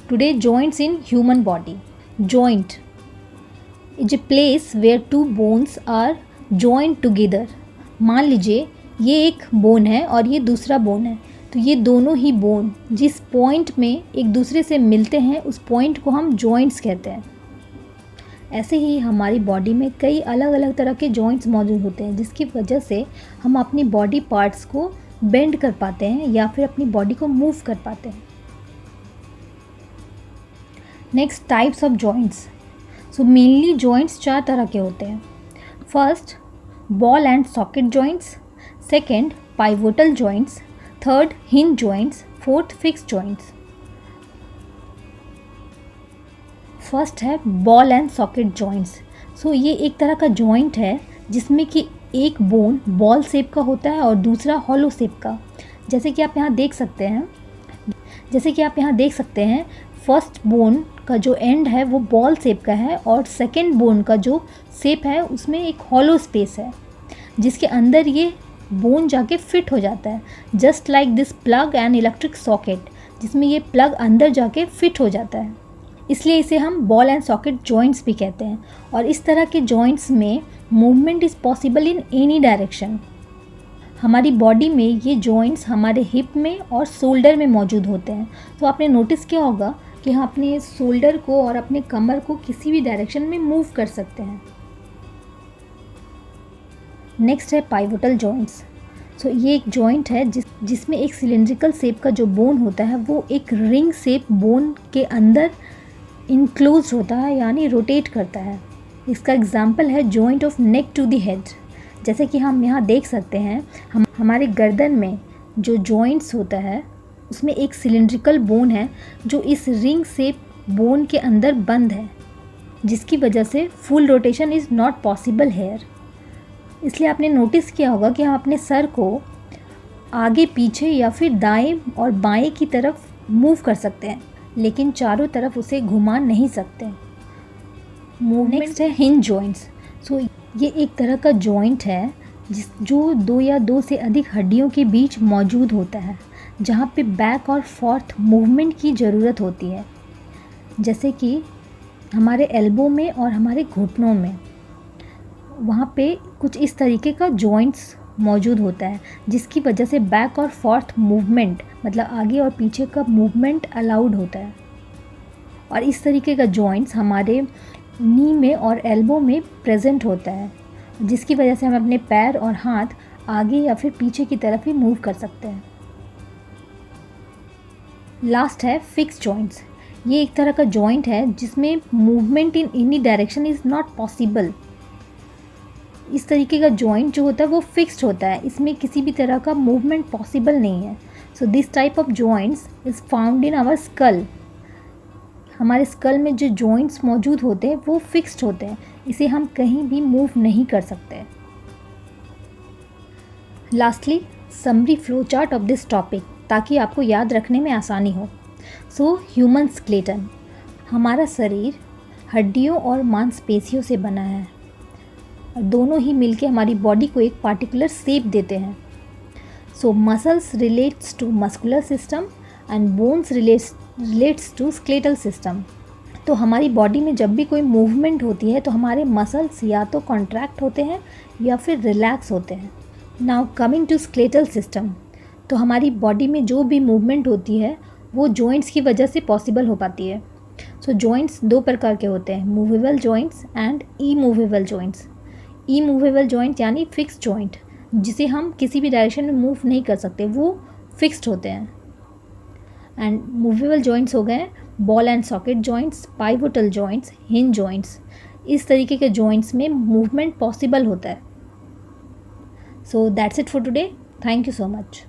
Today, joints in human body. Joint is a place where two bones are joined together. मान लीजिए ये एक bone है और ये दूसरा बोन है, तो ये दोनों ही बोन जिस पॉइंट में एक दूसरे से मिलते हैं उस पॉइंट को हम जॉइंट्स कहते हैं। ऐसे ही हमारी बॉडी में कई अलग अलग तरह के जॉइंट्स मौजूद होते हैं, जिसकी वजह से हम अपनी बॉडी पार्ट्स को बेंड कर पाते हैं या फिर अपनी बॉडी को मूव कर पाते हैं। Next, types of joints. So mainly joints 4 तरह के होते हैं। First, ball and socket joints. Second, pivotal joints. Third, hinge joints. Fourth, fix joints. First है बॉल एंड सॉकेट जॉइंट्स। सो ये एक तरह का जॉइंट है जिसमें कि एक बोन बॉल शेप का होता है और दूसरा हॉलो शेप का। जैसे कि आप यहाँ देख सकते हैं फर्स्ट बोन का जो एंड है वो बॉल शेप का है और सेकेंड बोन का जो शेप है उसमें एक हॉलो स्पेस है जिसके अंदर ये बोन जाके फिट हो जाता है। Just like this plug and electric socket, जिसमें ये प्लग अंदर जाके फिट हो जाता है, इसलिए इसे हम बॉल एंड सॉकेट जॉइंट्स भी कहते हैं। और इस तरह के जॉइंट्स में movement is possible in any direction. हमारी बॉडी में ये जॉइंट्स हमारे हिप में और शोल्डर में मौजूद होते हैं। तो आपने नोटिस किया होगा कि हम अपने शोल्डर को और अपने कमर को किसी भी डायरेक्शन में मूव कर सकते हैं। नेक्स्ट है पाइवोटल जॉइंट्स। सो ये एक जॉइंट है जिसमें एक सिलेंड्रिकल शेप का जो बोन होता है वो एक रिंग शेप बोन के अंदर इनक्लोज होता है, यानी रोटेट करता है। इसका एग्जाम्पल है joint of neck to the head. जैसे कि हम यहाँ देख सकते हैं हमारे गर्दन में जो जॉइंट्स होता है उसमें एक सिलेंड्रिकल बोन है जो इस रिंग शेप बोन के अंदर बंद है, जिसकी वजह से full rotation is not possible here. इसलिए आपने नोटिस किया होगा कि हम अपने सर को आगे पीछे या फिर दाएं और बाएं की तरफ मूव कर सकते हैं, लेकिन चारों तरफ उसे घुमा नहीं सकते। नेक्स्ट है हिंज जॉइंट्स। सो ये एक तरह का जॉइंट है जो 2 या 2 से अधिक हड्डियों के बीच मौजूद होता है, जहाँ पे बैक और फोर्थ मूवमेंट की ज़रूरत होती है। जैसे कि हमारे एल्बो में और हमारे घुटनों में, वहाँ पे कुछ इस तरीके का जॉइंट्स मौजूद होता है जिसकी वजह से बैक और फोर्थ मूवमेंट, मतलब आगे और पीछे का मूवमेंट अलाउड होता है। और इस तरीके का जॉइंट्स हमारे नी में और एल्बो में प्रेजेंट होता है, जिसकी वजह से हम अपने पैर और हाथ आगे या फिर पीछे की तरफ ही मूव कर सकते हैं। लास्ट है फिक्स जॉइंट्स। ये एक तरह का जॉइंट है जिसमें movement in any direction is not possible. इस तरीके का जॉइंट जो होता है वो फिक्स्ड होता है, इसमें किसी भी तरह का मूवमेंट पॉसिबल नहीं है। So this type of joints is found in our skull. हमारे स्कल में जो जॉइंट्स मौजूद होते हैं वो फिक्स्ड होते हैं, इसे हम कहीं भी मूव नहीं कर सकते। Lastly, summary flow chart of this topic, ताकि आपको याद रखने में आसानी हो। सो ह्यूमन स्केलेटन, हमारा शरीर हड्डियों और मांसपेशियों से बना है और दोनों ही मिलके हमारी बॉडी को एक पार्टिकुलर शेप देते हैं। So muscles relates to muscular system and bones relates to skeletal system. तो हमारी बॉडी में जब भी कोई मूवमेंट होती है तो हमारे मसल्स या तो कॉन्ट्रैक्ट होते हैं या फिर रिलैक्स होते हैं। Now coming to skeletal system, तो हमारी बॉडी में जो भी मूवमेंट होती है वो जॉइंट्स की वजह से पॉसिबल हो पाती है। सो जॉइंट्स 2 प्रकार के होते हैं, movable joints and immovable joints. Immovable joint यानी फिक्स जॉइंट, जिसे हम किसी भी डायरेक्शन में मूव नहीं कर सकते, वो फिक्स्ड होते हैं। एंड मूवेबल जॉइंट्स हो गए ball and socket joints, pivotal joints, hinge joints. इस तरीके के जॉइंट्स में मूवमेंट पॉसिबल होता है। So that's it for today. Thank you so much.